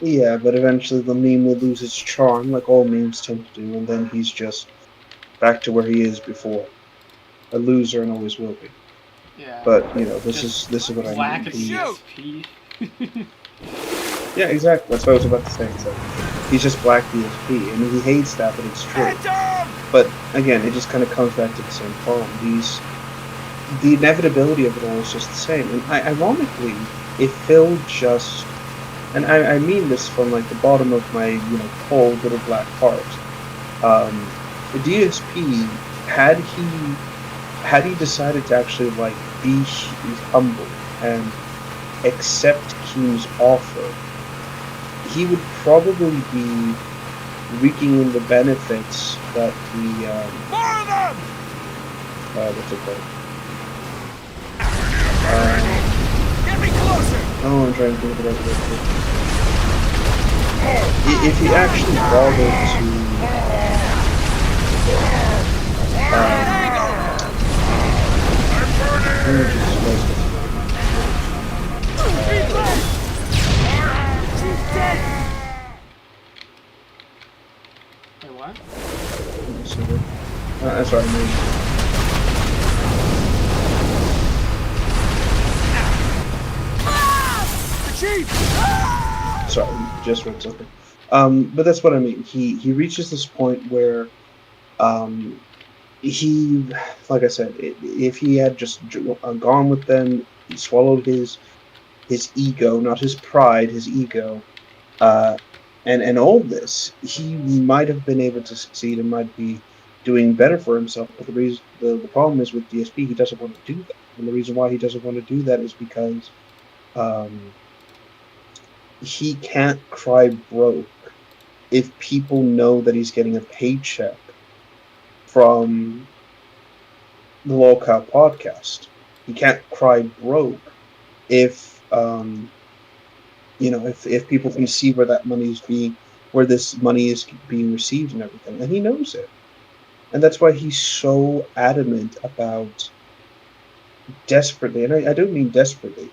[SPEAKER 1] Yeah, but eventually the meme will lose its charm, like all memes tend to do, and then he's just back to where he is before. a loser and always will be.
[SPEAKER 2] Yeah.
[SPEAKER 1] But this
[SPEAKER 2] Just
[SPEAKER 1] is what I
[SPEAKER 2] lack
[SPEAKER 1] mean.
[SPEAKER 2] a DSP.
[SPEAKER 1] Yeah, exactly. That's what I was about to say. It's like he's just black DSP, and he hates that, but it's true. But again, it just kind of comes back to the same problem. The inevitability of it all is just the same. And ironically, if Phil just, and I mean this from like the bottom of my cold little black heart, DSP, had he decided to actually like be humble and accept Keem's offer, he would probably be reaping in the benefits that the
[SPEAKER 3] More of them!
[SPEAKER 1] what's it called?
[SPEAKER 3] Get me closer!
[SPEAKER 1] Oh, I'm trying to think of the right word. If he actually bothered to oh, Jesus Christ,
[SPEAKER 3] She's dead!
[SPEAKER 2] Wait, what?
[SPEAKER 1] that's what I mean.
[SPEAKER 3] Chief!
[SPEAKER 1] Sorry, just read something. But that's what I mean. He reaches this point where he, like I said, if he had just gone with them, he swallowed his ego, not his pride, his ego, uh, and all this, he might have been able to succeed and might be doing better for himself. But the problem is with DSP, he doesn't want to do that, and the reason why he doesn't want to do that is because um, he can't cry broke if people know that he's getting a paycheck from the Lolcow podcast. He can't cry broke if if people can see where this money is being received and everything, and he knows it, and that's why he's so adamant about desperately, and I don't mean desperately,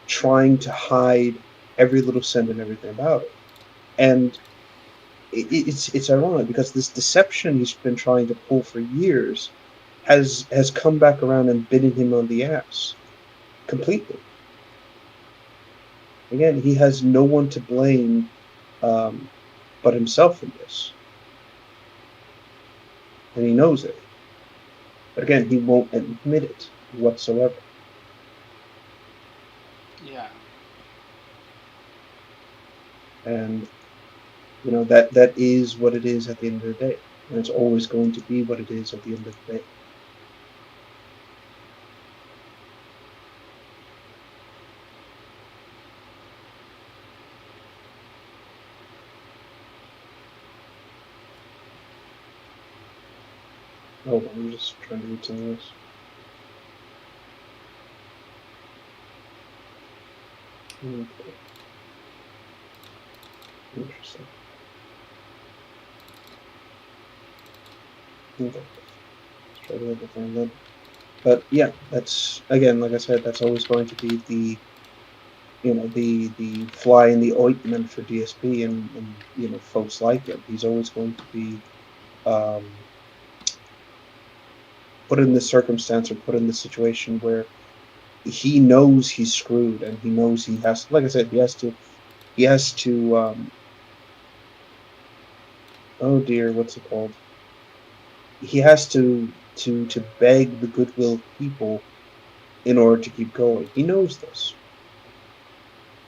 [SPEAKER 1] trying to hide every little cent and everything about it, and it's ironic because this deception he's been trying to pull for years has come back around and bitten him on the ass completely. Again, he has no one to blame um, but himself in this, and he knows it. But again, he won't admit it whatsoever.
[SPEAKER 2] Yeah.
[SPEAKER 1] And that is what it is at the end of the day, and it's always going to be what it is at the end of the day. Hold on, I'm just trying to read some of this. Okay. Interesting. Okay. Let's try to find that. But yeah, that's again, like I said, that's always going to be the fly in the ointment for DSP and folks like him. He's always going to be um, put in this circumstance or put in this situation where he knows he's screwed and he knows he has, like I said, he has to oh dear, what's it called? He has to beg the goodwill of people in order to keep going. He knows this.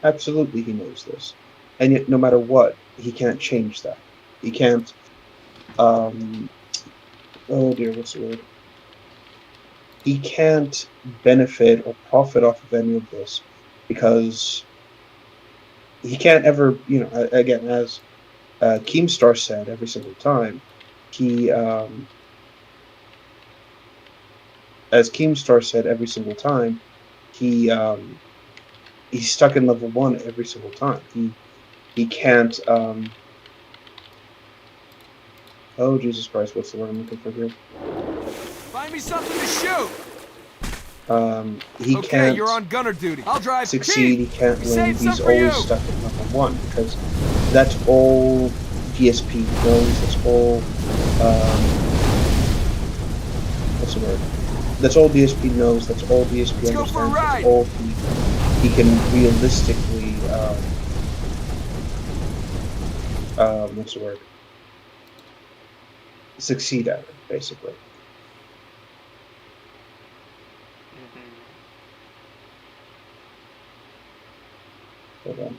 [SPEAKER 1] Absolutely, he knows this. And yet, no matter what, he can't change that. He can't. Um, oh dear, what's the word? He can't benefit or profit off of any of this because he can't ever, again, as Keemstar said every single time, he, as Keemstar said every single time, he, he's stuck in level 1 every single time. He can't. Oh Jesus Christ! What's the word I'm looking for here?
[SPEAKER 3] Find me something to shoot!
[SPEAKER 1] He
[SPEAKER 3] Okay,
[SPEAKER 1] can't
[SPEAKER 3] you're on gunner duty. I'll drive.
[SPEAKER 1] succeed.
[SPEAKER 3] Chief,
[SPEAKER 1] He can't
[SPEAKER 3] we
[SPEAKER 1] win.
[SPEAKER 3] saved some
[SPEAKER 1] He's
[SPEAKER 3] for
[SPEAKER 1] always
[SPEAKER 3] you.
[SPEAKER 1] stuck at level 1 because that's all DSP knows. That's all. What's the word? That's all DSP knows. That's all DSP
[SPEAKER 3] Let's go for a
[SPEAKER 1] understands. That's
[SPEAKER 3] ride.
[SPEAKER 1] all he can realistically what's the word? Succeed at it, basically. Hold on.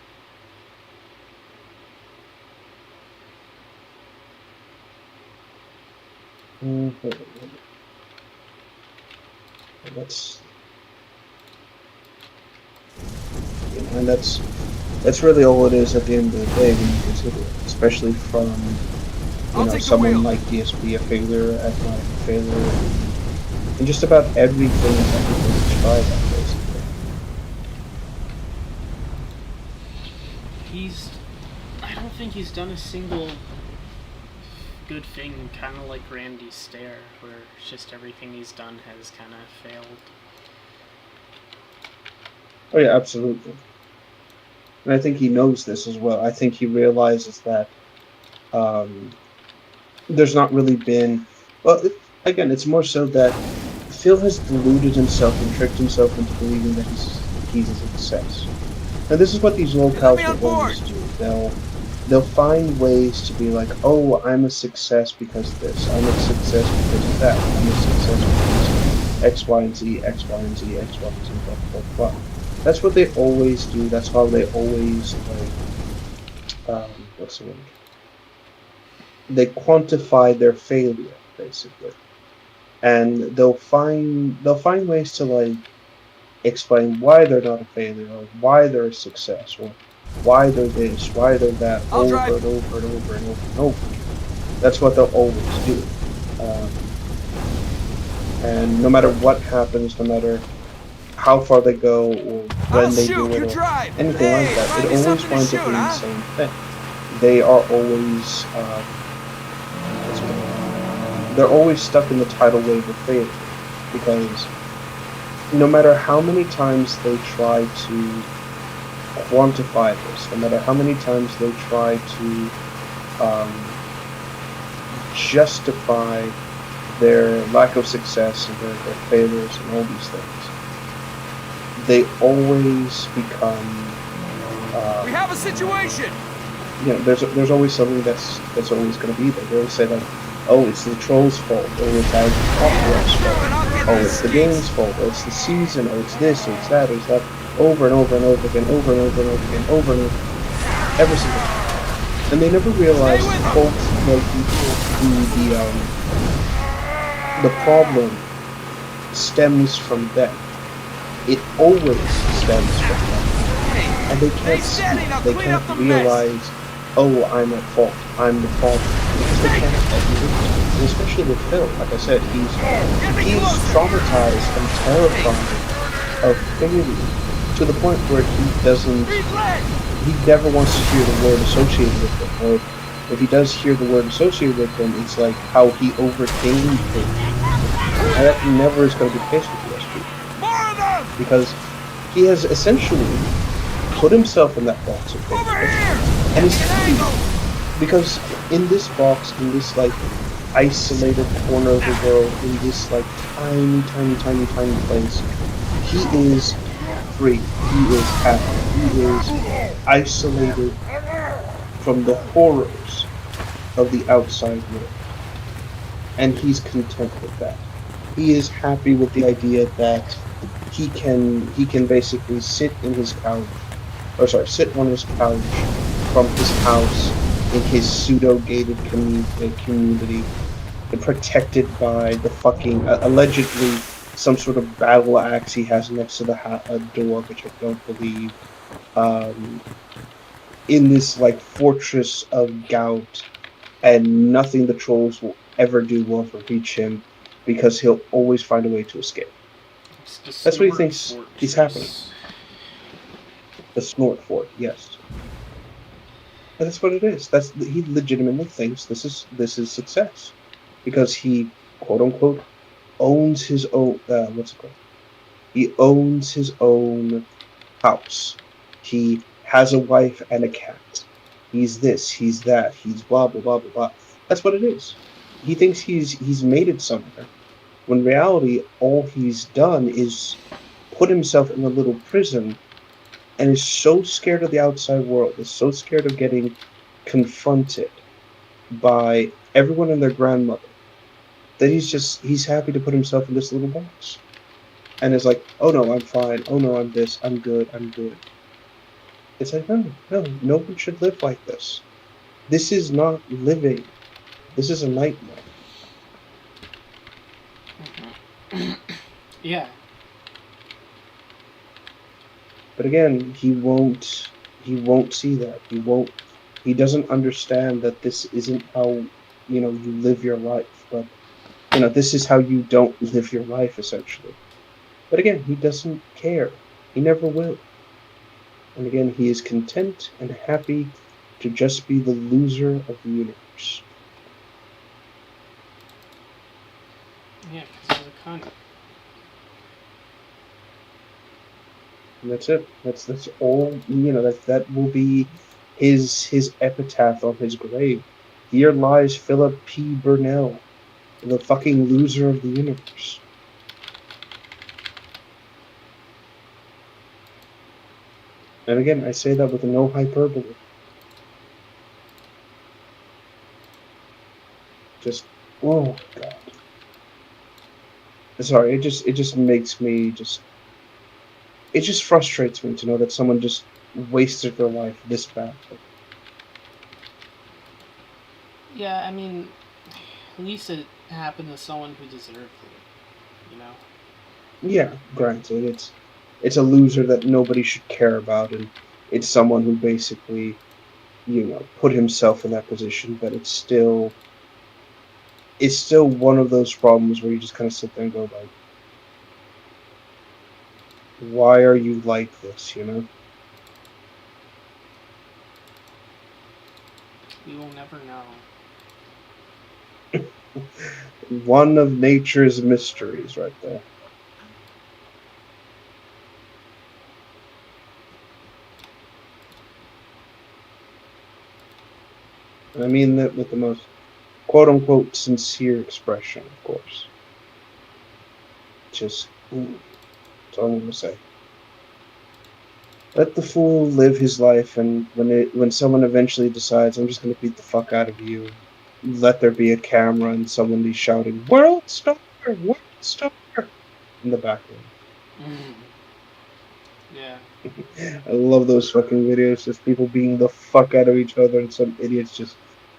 [SPEAKER 1] That's and that's really all it is at the end of the day when you consider it, especially from
[SPEAKER 3] I'll take the
[SPEAKER 1] someone
[SPEAKER 3] wheel.
[SPEAKER 1] like DSP, a failure at life, a failure in just about everything he's tried at, basically.
[SPEAKER 2] I don't think he's done a single good thing, kind of like Randy's stare, where it's just everything he's done has kind of failed.
[SPEAKER 1] Oh yeah, absolutely. And I think he knows this as well. I think he realizes that there's not really been. Well, again, it's more so that Phil has deluded himself and tricked himself into believing that he's a success. And this is what these
[SPEAKER 3] Hey, let me
[SPEAKER 1] locals
[SPEAKER 3] on
[SPEAKER 1] will
[SPEAKER 3] board.
[SPEAKER 1] always do. They'll find ways to be like, oh, I'm a success because of this. I'm a success because of that. I'm a success because X, Y, and Z, X, Y, and Z, X, Y, and Z, blah, blah, blah, blah. That's what they always do. That's how they always, what's the word? They quantify their failure, basically. And they'll find ways to, like, explain why they're not a failure, or why they're a success, or why they're this, why they're that,
[SPEAKER 3] I'll
[SPEAKER 1] over
[SPEAKER 3] drive.
[SPEAKER 1] and over and over and over and over. That's what they'll always do. And no matter what happens, no matter how far they go, or
[SPEAKER 3] I'll
[SPEAKER 1] when they
[SPEAKER 3] shoot.
[SPEAKER 1] do it,
[SPEAKER 3] You
[SPEAKER 1] or
[SPEAKER 3] drive.
[SPEAKER 1] anything like
[SPEAKER 3] Hey,
[SPEAKER 1] that,
[SPEAKER 3] find
[SPEAKER 1] it
[SPEAKER 3] me
[SPEAKER 1] always
[SPEAKER 3] something to
[SPEAKER 1] winds up
[SPEAKER 3] shoot,
[SPEAKER 1] being the
[SPEAKER 3] huh?
[SPEAKER 1] same thing. They are always they're always stuck in the tidal wave of failure, because no matter how many times they try to quantify this, no matter how many times they try to um, justify their lack of success and their failures and all these things, they always become.
[SPEAKER 3] We have a situation.
[SPEAKER 1] There's always something that's always going to be there. They always say, like, oh, it's the troll's fault, or it's Apocalypse's
[SPEAKER 3] Screw
[SPEAKER 1] fault,
[SPEAKER 3] it. I'll get
[SPEAKER 1] oh,
[SPEAKER 3] these
[SPEAKER 1] it's the
[SPEAKER 3] skeets.
[SPEAKER 1] game's fault, or it's the season, or it's this, or it's that, or it's that, over and over and over again, over and over and over again, over and over, every single time. And they never
[SPEAKER 3] Stay
[SPEAKER 1] realize
[SPEAKER 3] with them.
[SPEAKER 1] folks like the problem stems from them. It always stems from them. And they
[SPEAKER 3] Stay
[SPEAKER 1] can't see
[SPEAKER 3] steady.
[SPEAKER 1] it.
[SPEAKER 3] Now
[SPEAKER 1] They
[SPEAKER 3] clean up
[SPEAKER 1] can't
[SPEAKER 3] the mess.
[SPEAKER 1] realize, oh, I'm at fault. I'm the problem. Because they can't admit it. And especially with Phil, like I said,
[SPEAKER 3] Get me
[SPEAKER 1] he's
[SPEAKER 3] closer.
[SPEAKER 1] traumatized and terrified of failure to the point where
[SPEAKER 3] Beat leg.
[SPEAKER 1] he never wants to hear the word associated with it. Or if he does hear the word associated with him, it's like how he overcame failure. And that never is going to be the case with ESP.
[SPEAKER 3] More of them.
[SPEAKER 1] Because he has essentially put himself in that box of
[SPEAKER 3] Over
[SPEAKER 1] failure,
[SPEAKER 3] here.
[SPEAKER 1] and he's
[SPEAKER 3] Get
[SPEAKER 1] happy.
[SPEAKER 3] angle.
[SPEAKER 1] Because in this box, in this, like, isolated corner of the world, in this, like, tiny, tiny, tiny, tiny place, he is free. He is happy. He is isolated from the horrors of the outside world. And he's content with that. He is happy with the idea that he can basically sit in his couch, or sorry, sit on his couch from his house in his pseudo-gated community, protected by the fucking allegedly some sort of battle axe he has next to the door, which I don't believe. Um, in this, like, fortress of gout, and nothing the trolls will ever do will ever reach him, because he'll always find a way to escape.
[SPEAKER 2] It's the
[SPEAKER 1] That's what he
[SPEAKER 2] Snort
[SPEAKER 1] thinks he's happening.
[SPEAKER 2] Fortress.
[SPEAKER 1] The snort fort, yes. And that's what it is. He legitimately thinks this is success, because he, quote unquote, owns his own. What's it called? He owns his own house. He has a wife and a cat. He's this. He's that. He's blah blah blah blah blah. That's what it is. He thinks he's made it somewhere, When in reality, all he's done is put himself in a little prison and is so scared of the outside world, is so scared of getting confronted by everyone and their grandmother that he's happy to put himself in this little box. And is like, oh no, I'm fine. Oh no, I'm this. I'm good. I'm good. It's like, no, no, no one should live like this. This is not living. This is a nightmare.
[SPEAKER 2] Yeah.
[SPEAKER 1] But again, he won't see that. He doesn't understand that this isn't how, you live your life, but this is how you don't live your life essentially. But again, he doesn't care. He never will. And again, he is content and happy to just be the loser of the universe.
[SPEAKER 2] Yeah, because he's a cunt.
[SPEAKER 1] And that's it. That's all. That will be his epitaph on his grave. Here lies Philip P. Burnell, the fucking loser of the universe. And again, I say that with no hyperbole. Just, oh god. Sorry, it just makes me it just frustrates me to know that someone just wasted their life this badly.
[SPEAKER 2] Yeah, I mean, at least it happened to someone who deserved it, you know?
[SPEAKER 1] Yeah, granted, it's a loser that nobody should care about, and it's someone who basically, put himself in that position, but it's still one of those problems where you just kind of sit there and go like, why are you like this?
[SPEAKER 2] We will never know.
[SPEAKER 1] One of nature's mysteries right there. And I mean that with the most quote unquote sincere expression, of course. Just, that's all I'm gonna say. Let the fool live his life, and when someone eventually decides, I'm just gonna beat the fuck out of you, let there be a camera and someone be shouting, "World Star! World Star!" in the background.
[SPEAKER 2] Yeah.
[SPEAKER 1] I love those fucking videos, just people beating the fuck out of each other and some idiots just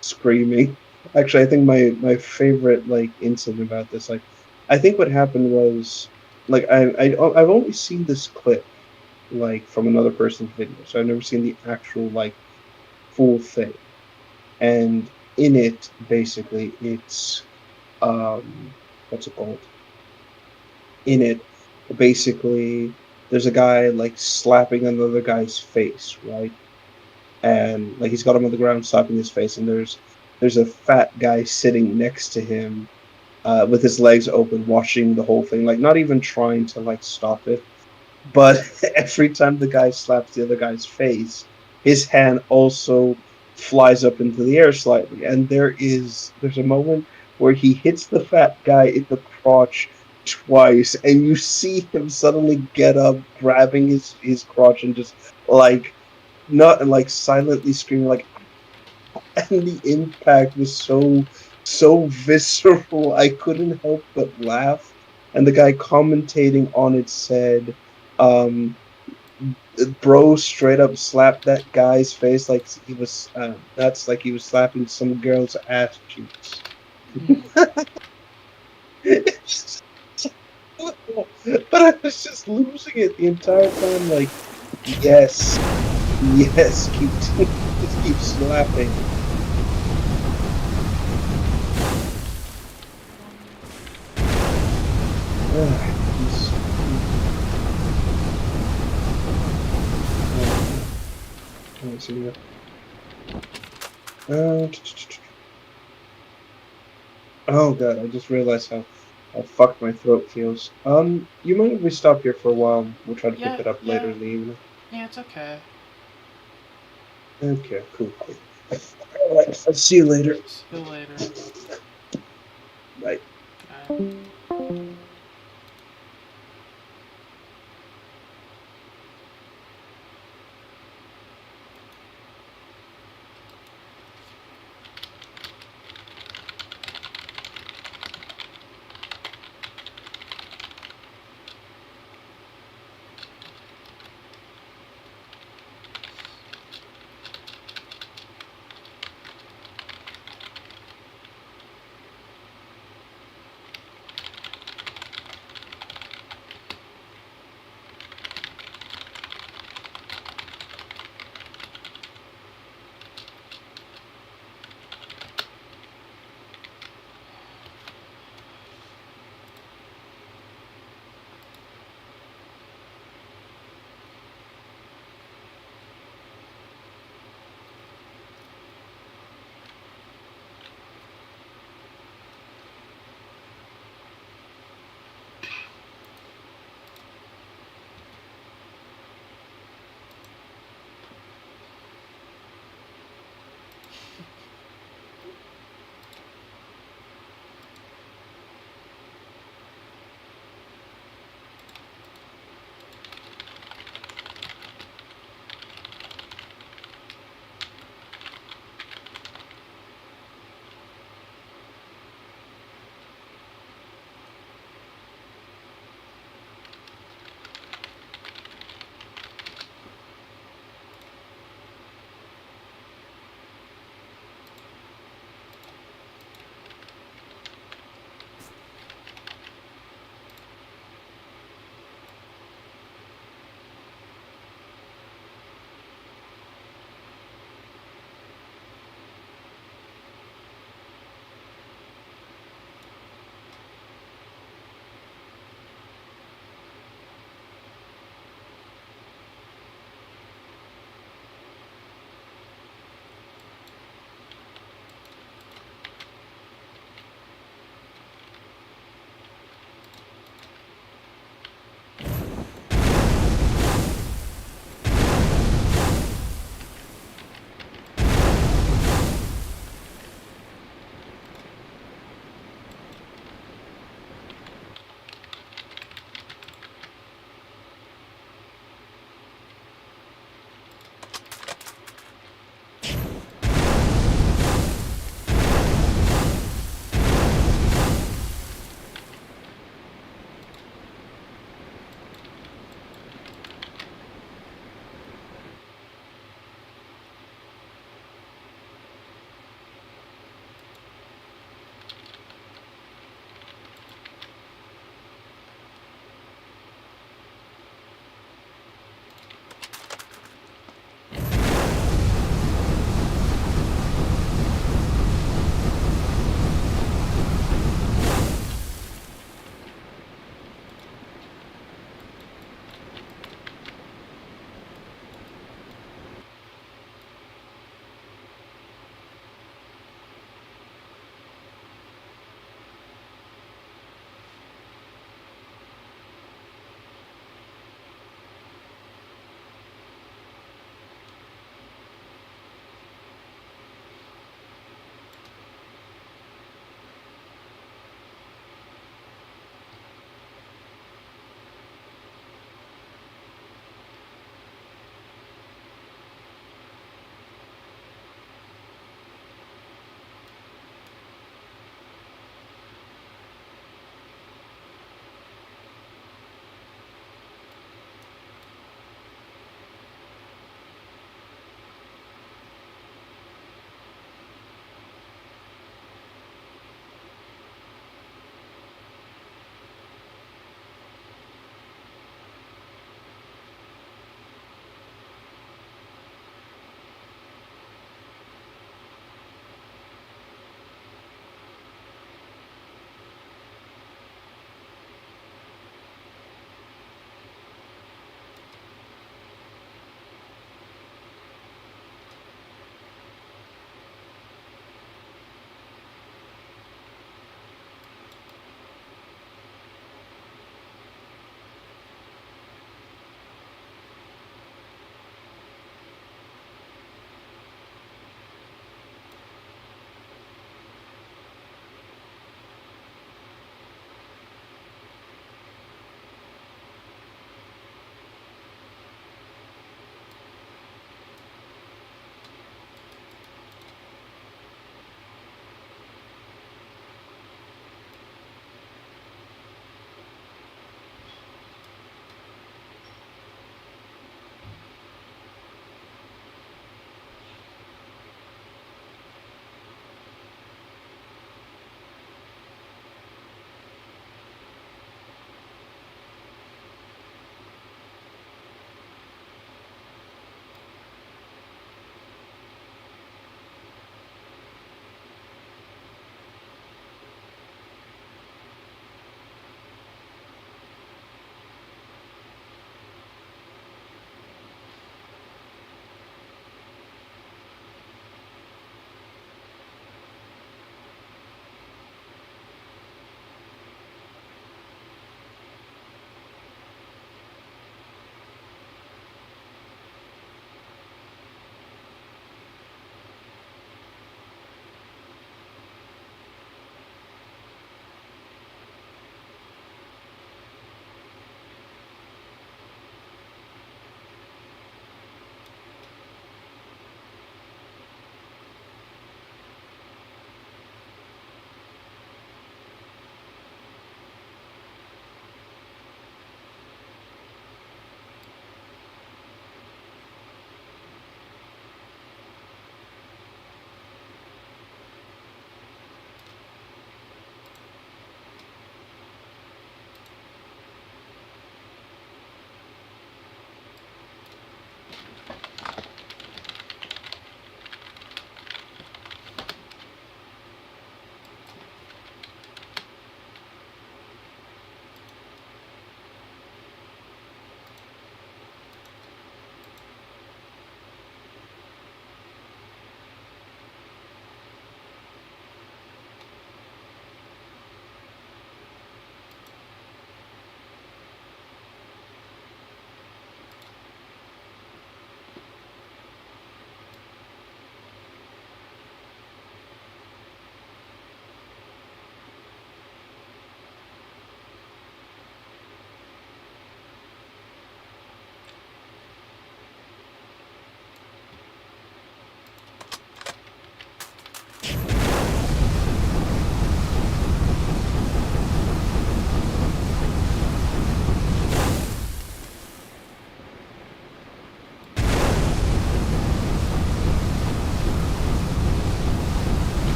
[SPEAKER 1] screaming. Actually, I think my favorite like incident about this, like, I think what happened was, like, I've only seen this clip like from another person's video, so I've never seen the actual like full thing. And in it, basically, it's what's it called? In it, basically, there's a guy like slapping another guy's face, right? And like he's got him on the ground slapping his face, and there's a fat guy sitting next to him, with his legs open, watching the whole thing, like not even trying to like stop it. But every time the guy slaps the other guy's face, his hand also flies up into the air slightly. And there's a moment where he hits the fat guy in the crotch twice, and you see him suddenly get up, grabbing his crotch, and just like not like silently screaming like, and the impact was so visceral. I couldn't help but laugh. And the guy commentating on it said, um, "Bro, straight up slapped that guy's face like he was that's like he was slapping some girl's ass cheeks." But I was just losing it the entire time. Like, yes, yes, just keep slapping. He's let me see. Uh, oh god, I just realized how fucked my throat feels. You mind if we stop here for a while? We'll try to pick
[SPEAKER 2] Yeah,
[SPEAKER 1] it up later
[SPEAKER 2] yeah.
[SPEAKER 1] in the evening.
[SPEAKER 2] Yeah, it's okay.
[SPEAKER 1] Okay, cool. Alright, I'll see you later.
[SPEAKER 2] See you later.
[SPEAKER 1] Bye.
[SPEAKER 2] Bye.